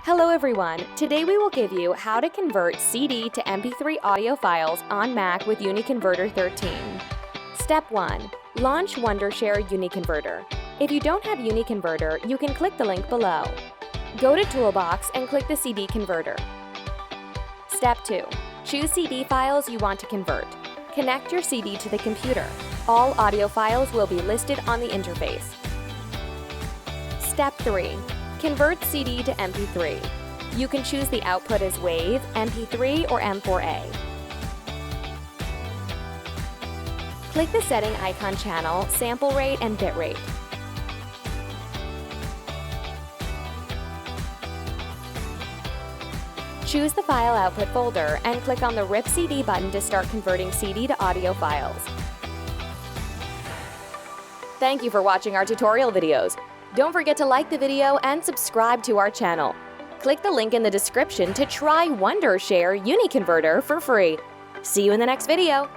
Hello everyone! Today we will give you how to convert CD to MP3 audio files on Mac with UniConverter 13. Step 1. Launch Wondershare UniConverter. If you don't have UniConverter, you can click the link below. Go to Toolbox and click the CD converter. Step 2. Choose CD files you want to convert. Connect your CD to the computer. All audio files will be listed on the interface. Step 3. Convert CD to MP3. You can choose the output as WAV, MP3, or M4A. Click the setting icon channel, sample rate, and bit rate. Choose the file output folder and click on the RIP CD button to start converting CD to audio files. Thank you for watching our tutorial videos. Don't forget to like the video and subscribe to our channel. Click the link in the description to try Wondershare UniConverter for free. See you in the next video.